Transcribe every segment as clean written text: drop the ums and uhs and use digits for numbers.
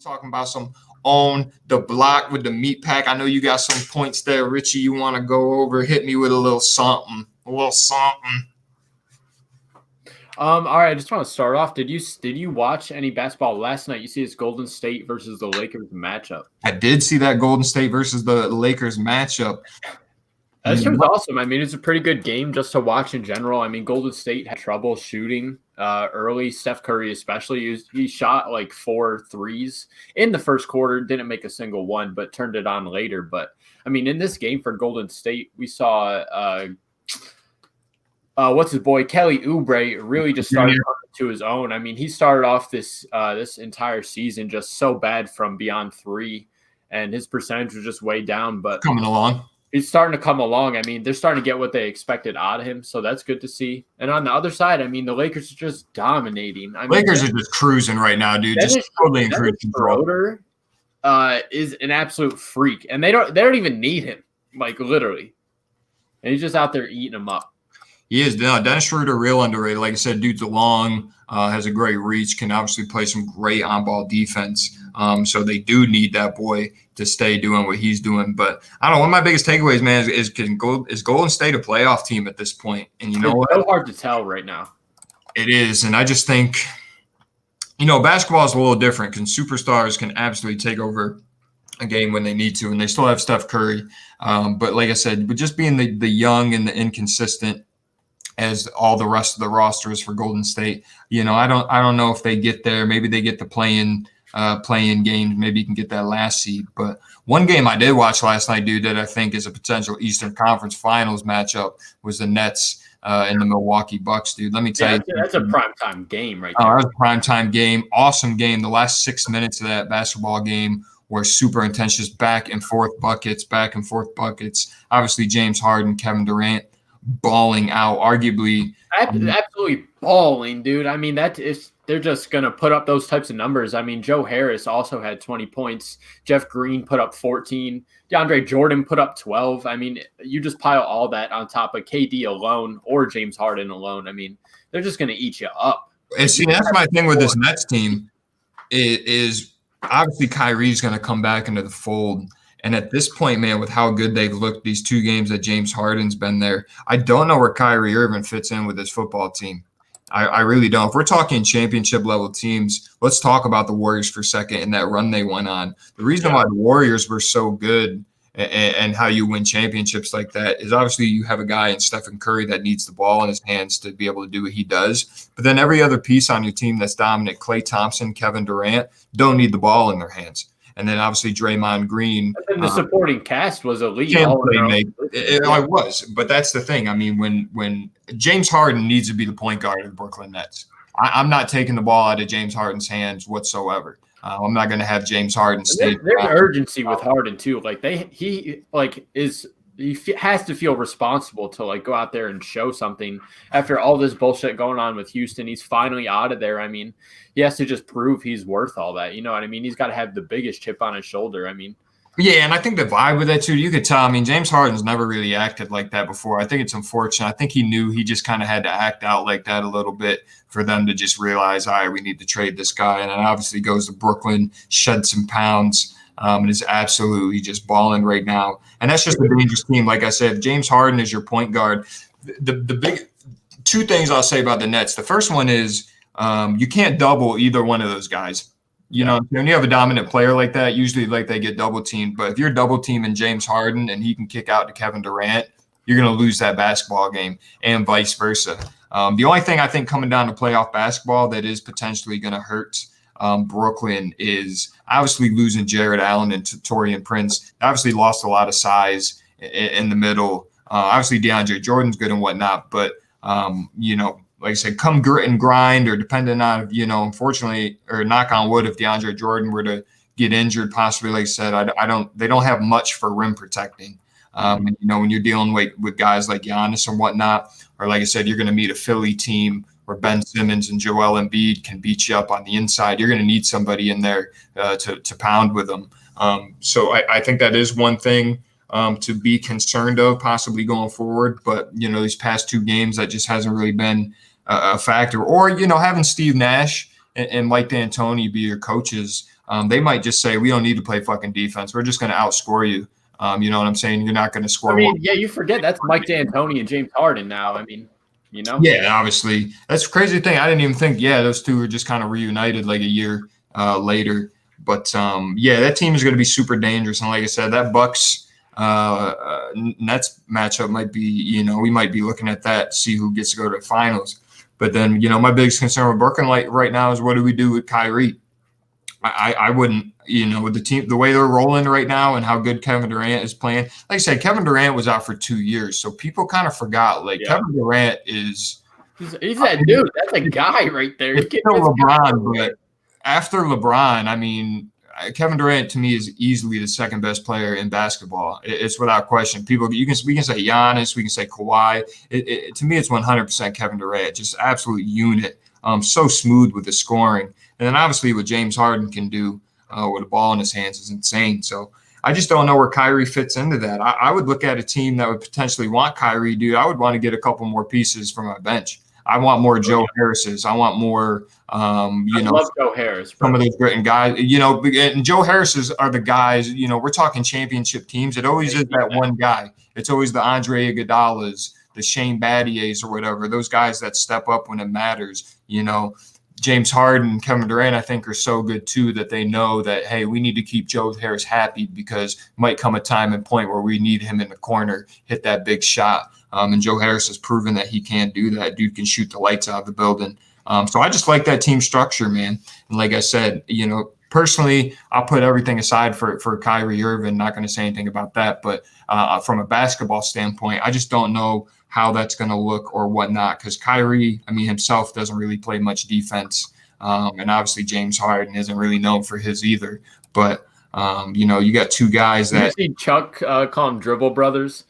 talking about some on the block with the meat pack. I know you got some points there, Richie. You want to go over? Hit me with a little something. A little something. All right, I just want to start off. Did you watch any basketball last night? You see this Golden State versus the Lakers matchup. I did see that Golden State versus the Lakers matchup. That was awesome. I mean, it's a pretty good game just to watch in general. I mean, Golden State had trouble shooting early. Steph Curry especially. He shot like 4 threes in the first quarter, didn't make a single one, but turned it on later. But, I mean, in this game for Golden State, we saw what's his boy, Kelly Oubre, really just started to his own. I mean, he started off this entire season just so bad from beyond 3, and his percentage was just way down. But coming along. He's starting to come along. I mean, they're starting to get what they expected out of him, so that's good to see. And on the other side, I mean, the Lakers are just dominating. Lakers are just cruising right now, dude. Just totally in cruise control. Schroeder is an absolute freak, and they don't even need him, like literally. And he's just out there eating them up. He is. No, Dennis Schroeder, real underrated. Like I said, dude's long, has a great reach, can obviously play some great on-ball defense. So they do need that boy to stay doing what he's doing. But I don't know. One of my biggest takeaways, man, is Golden State a playoff team at this point? And you know what? It's so hard to tell right now. It is. And I just think, basketball is a little different because superstars can absolutely take over a game when they need to, and they still have Steph Curry. But like I said, but just being the young and the inconsistent as all the rest of the rosters for Golden State, I don't know if they get there. Maybe they get the play-in games. Maybe you can get that last seed. But one game I did watch last night, dude, that I think is a potential Eastern Conference Finals matchup was the Nets and the Milwaukee Bucks, dude. Let me tell you. That's a primetime game right there. That was a primetime game. Awesome game. The last 6 minutes of that basketball game were super intense, just back and forth buckets. Obviously, James Harden, Kevin Durant, balling out, arguably. Absolutely balling, dude. I mean, they're just going to put up those types of numbers. I mean, Joe Harris also had 20 points. Jeff Green put up 14. DeAndre Jordan put up 12. I mean, you just pile all that on top of KD alone or James Harden alone. I mean, they're just going to eat you up. And see, that's my thing with this Nets team is obviously Kyrie's going to come back into the fold. And at this point, man, with how good they've looked these 2 games that James Harden's been there, I don't know where Kyrie Irving fits in with this football team. I really don't. If we're talking championship level teams, let's talk about the Warriors for a second and that run they went on. The reason why the Warriors were so good and how you win championships like that is obviously you have a guy in Stephen Curry that needs the ball in his hands to be able to do what he does. But then every other piece on your team that's dominant, Klay Thompson, Kevin Durant, don't need the ball in their hands. And then obviously Draymond Green. And the supporting cast was elite. It was, but that's the thing. I mean, when James Harden needs to be the point guard of the Brooklyn Nets, I'm not taking the ball out of James Harden's hands whatsoever. I'm not going to have James Harden stay. There's urgency with Harden too. Like he has to feel responsible to like go out there and show something after all this bullshit going on with Houston. He's finally out of there. I mean, he has to just prove he's worth all that. You know what I mean? He's got to have the biggest chip on his shoulder. I mean, yeah, and I think the vibe with that too, you could tell. I mean, James Harden's never really acted like that before. I think it's unfortunate. I think he knew he just kind of had to act out like that a little bit for them to just realize, all right, we need to trade this guy. And then obviously goes to Brooklyn, shed some pounds, and is absolutely just balling right now. And that's just a dangerous team. Like I said, if James Harden is your point guard, the big 2 things I'll say about the Nets. The first one is you can't double either one of those guys. When you have a dominant player like that, usually like they get double teamed. But if you're double teaming James Harden and he can kick out to Kevin Durant, you're going to lose that basketball game and vice versa. The only thing I think coming down to playoff basketball that is potentially going to hurt Brooklyn is obviously losing Jared Allen and Taurean Prince. Obviously lost a lot of size in the middle. Obviously DeAndre Jordan's good and whatnot, but like I said, come grit and grind, or depending on, unfortunately, or knock on wood, if DeAndre Jordan were to get injured, possibly, like I said, they don't have much for rim protecting. And, when you're dealing with guys like Giannis and whatnot, or like I said, you're going to meet a Philly team where Ben Simmons and Joel Embiid can beat you up on the inside. You're going to need somebody in there to pound with them. So I think that is one thing to be concerned of possibly going forward. But, these past 2 games, that just hasn't really been a factor. Or, having Steve Nash and Mike D'Antoni be your coaches, they might just say, we don't need to play fucking defense. We're just going to outscore you. You know what I'm saying? You're not going to score. I mean, yeah, you forget that's Mike D'Antoni and James Harden now. I mean, you know? Yeah, obviously. That's a crazy thing. I didn't even think, those two were just kind of reunited like a year later. But, yeah, that team is going to be super dangerous. And like I said, that Bucks Nets matchup might be, we might be looking at that, see who gets to go to the finals. But then, my biggest concern with Brooklyn right now is what do we do with Kyrie? I wouldn't, with the team, the way they're rolling right now and how good Kevin Durant is playing. Like I said, Kevin Durant was out for 2 years. So people kind of forgot, Kevin Durant is. He's that dude. That's a guy right there. It's still LeBron, but after LeBron, I mean, Kevin Durant to me is easily the second best player in basketball. It's without question. We can say Giannis, we can say Kawhi. To me, it's 100% Kevin Durant. Just absolute unit. So smooth with the scoring, and then obviously what James Harden can do with a ball in his hands is insane. So I just don't know where Kyrie fits into that. I would look at a team that would potentially want Kyrie, dude. I would want to get a couple more pieces from my bench. I want more Joe Harris's. I want more, I love Joe Harris. Bro. Some of those great guys, and Joe Harris's are the guys, we're talking championship teams. It always is that one guy. It's always the Andre Iguodala's, the Shane Battier's or whatever, those guys that step up when it matters. James Harden, Kevin Durant, I think are so good too that they know that, hey, we need to keep Joe Harris happy because might come a time and point where we need him in the corner, hit that big shot. And Joe Harris has proven that he can do that. Dude can shoot the lights out of the building. So I just like that team structure, man. And like I said, personally, I'll put everything aside for Kyrie Irving. Not going to say anything about that. But from a basketball standpoint, I just don't know how that's going to look or whatnot because Kyrie, himself doesn't really play much defense. And obviously James Harden isn't really known for his either. But, you got two guys that – you see Chuck call them dribble brothers?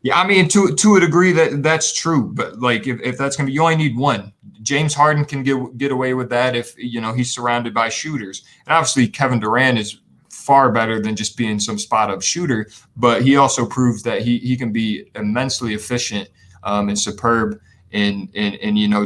Yeah, to a degree that's true. But, if that's going to be – you only need one. James Harden can get away with that if, he's surrounded by shooters. And obviously Kevin Durant is far better than just being some spot-up shooter, but he also proves that he can be immensely efficient and superb in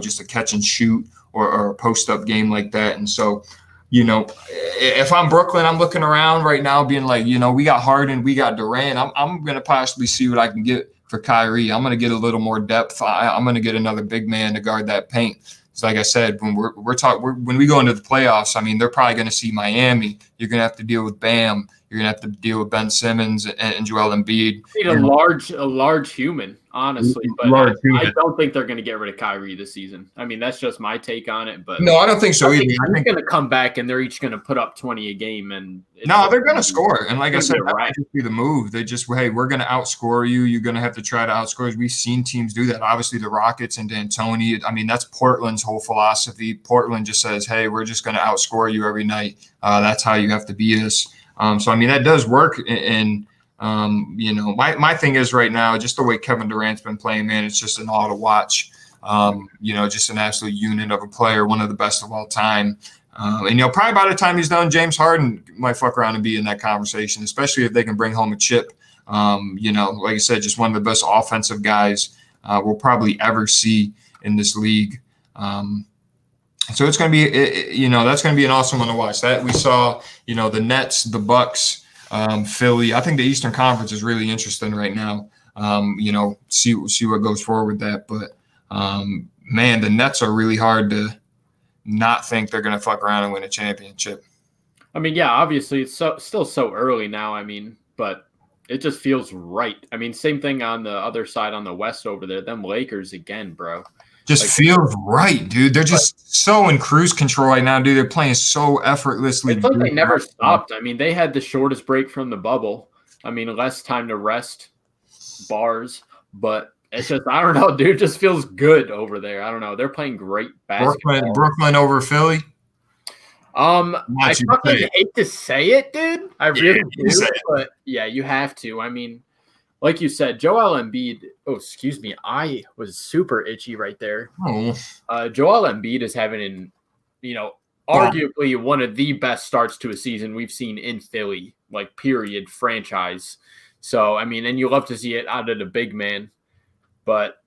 just a catch and shoot or a post-up game like that. And so, if I'm Brooklyn, I'm looking around right now being like, we got Harden, we got Durant. I'm going to possibly see what I can get for Kyrie. I'm going to get a little more depth. I'm going to get another big man to guard that paint. So like I said, when when we go into the playoffs, they're probably going to see Miami. You're going to have to deal with Bam. You're going to have to deal with Ben Simmons and Joel Embiid. Need a large human, honestly. But I don't think they're going to get rid of Kyrie this season. That's just my take on it. But no, I don't think so either. I think he's going to come back and they're each going to put up 20 a game. And they're going to score. And like I said, that might just be the move. They just, hey, we're going to outscore you. You're going to have to try to outscore us. We've seen teams do that. Obviously, the Rockets and D'Antoni. That's Portland's whole philosophy. Portland just says, hey, we're just going to outscore you every night. That's how you have to beat us. So that does work. And my thing is right now, just the way Kevin Durant's been playing, man, it's just an awe to watch. Just an absolute unit of a player, one of the best of all time. And probably by the time he's done, James Harden might fuck around and be in that conversation, especially if they can bring home a chip. Like I said, just one of the best offensive guys we'll probably ever see in this league. So it's going to be, that's going to be an awesome one to watch. That we saw, the Nets, the Bucks, Philly. I think the Eastern Conference is really interesting right now. See what goes forward with that. But man, the Nets are really hard to not think they're going to fuck around and win a championship. Yeah, obviously it's still so early now. But it just feels right. Same thing on the other side on the West over there. Them Lakers again, bro. Just feels right, dude. They're just so in cruise control right now, dude. They're playing so effortlessly. It's like they never stopped. They had the shortest break from the bubble. Less time to rest, bars. But it's just, I don't know, dude. It just feels good over there. I don't know. They're playing great basketball. Brooklyn over Philly? I fucking hate to say it, dude. I really do. But yeah, you have to. Like you said, Joel Embiid. Oh, excuse me. I was super itchy right there. Oh. Joel Embiid is having arguably one of the best starts to a season we've seen in Philly, period, franchise. So, and you love to see it out of the big man. But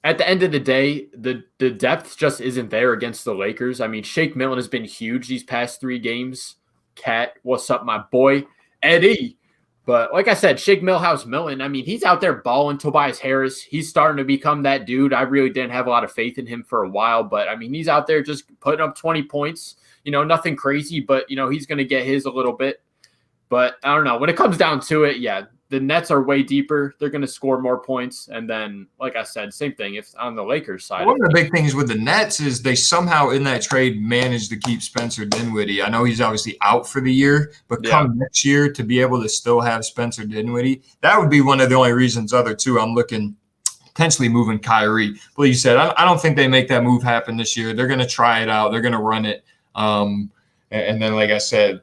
at the end of the day, the depth just isn't there against the Lakers. I mean, Shake Milton has been huge these past 3 games. Cat, what's up, my boy? Eddie. But like I said, Shake Millhouse Milton, I mean, he's out there balling. Tobias Harris, he's starting to become that dude. I really didn't have a lot of faith in him for a while, but I mean, he's out there just putting up 20 points. Nothing crazy, but, he's going to get his a little bit. But I don't know. When it comes down to it, yeah, the Nets are way deeper. They're going to score more points. And then, like I said, same thing if on the Lakers side. One of the big things with the Nets is they somehow in that trade managed to keep Spencer Dinwiddie. I know he's obviously out for the year, but come next year to be able to still have Spencer Dinwiddie, that would be one of the only reasons. Other two, I'm looking potentially moving Kyrie. But you said, I don't think they make that move happen this year. They're going to try it out. They're going to run it. And then, like I said,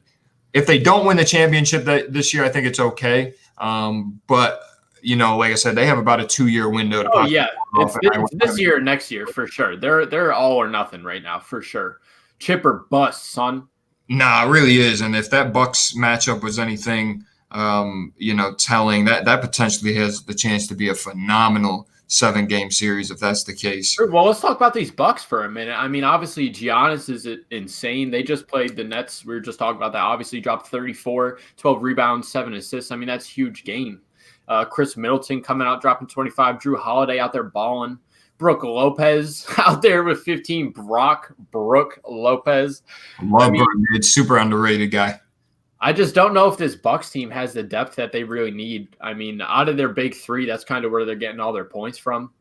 if they don't win the championship this year, I think it's okay. But like I said, they have about a 2-year window to. Oh yeah, it's this year or next year for sure. They're all or nothing right now for sure. Chip or bust, son. Nah, it really is. And if that Bucks matchup was anything, telling, that potentially has the chance to be a phenomenal 7-game series if that's the case. Well, let's talk about these Bucks for a minute. I mean, obviously Giannis is insane. They just played the Nets. We were just talking about that. Obviously dropped 34, 12 rebounds, 7 assists. I mean, that's a huge game. Chris Middleton coming out, dropping 25. Drew Holiday out there balling. Brook Lopez out there with 15. Brook Lopez. Love Brook. It's super underrated guy. I just don't know if this Bucks team has the depth that they really need. I mean, out of their big 3, that's kind of where they're getting all their points from.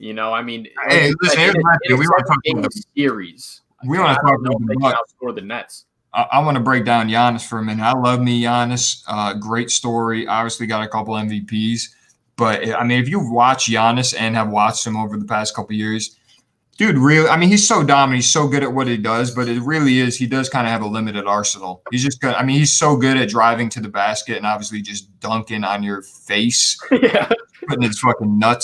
I mean, hey, listen, we want to talk about the series. We want to talk about the Bucks. Outscore the Nets. I want to break down Giannis for a minute. I love me Giannis. Great story. Obviously got a couple MVPs. But, I mean, if you watch Giannis and have watched him over the past couple of years, dude, really, I mean, he's so dominant. He's so good at what he does, but it really is, he does kind of have a limited arsenal. He's just good. I mean, he's so good at driving to the basket and obviously just dunking on your face, putting his fucking nut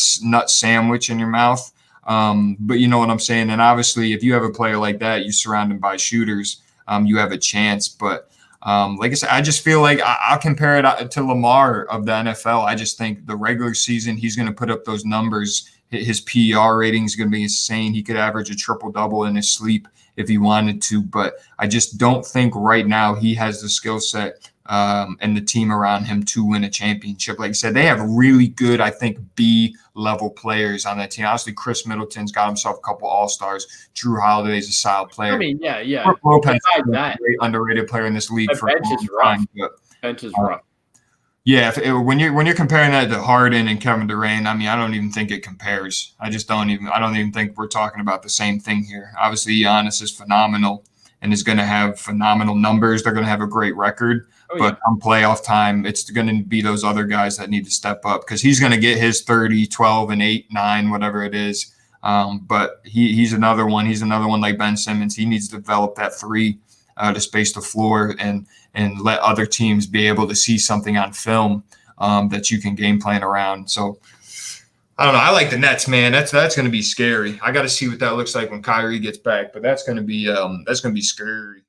sandwich in your mouth. But you know what I'm saying? And obviously, if you have a player like that, you surround him by shooters, you have a chance. But like I said, I just feel like I'll compare it to Lamar of the NFL. I just think the regular season, he's going to put up those numbers. His PER rating is going to be insane. He could average a triple-double in his sleep if he wanted to. But I just don't think right now he has the skill set and the team around him to win a championship. Like I said, they have really good, I think, B-level players on that team. Obviously, Chris Middleton's got himself a couple All-Stars. Drew Holiday's a solid player. I mean, yeah. Brook Lopez is a great underrated player in this league. The bench is rough. Bench is rough. Yeah, when you're comparing that to Harden and Kevin Durant, I mean, I don't even think it compares. I don't even think we're talking about the same thing here. Obviously, Giannis is phenomenal and is going to have phenomenal numbers. They're going to have a great record, but come playoff time, it's going to be those other guys that need to step up because he's going to get his 30, 12, and 8, 9, whatever it is. But he's another one. He's another one like Ben Simmons. He needs to develop that 3 to space the floor and let other teams be able to see something on film that you can game plan around. So I don't know. I like the Nets, man. That's going to be scary. I got to see what that looks like when Kyrie gets back, but that's going to be scary.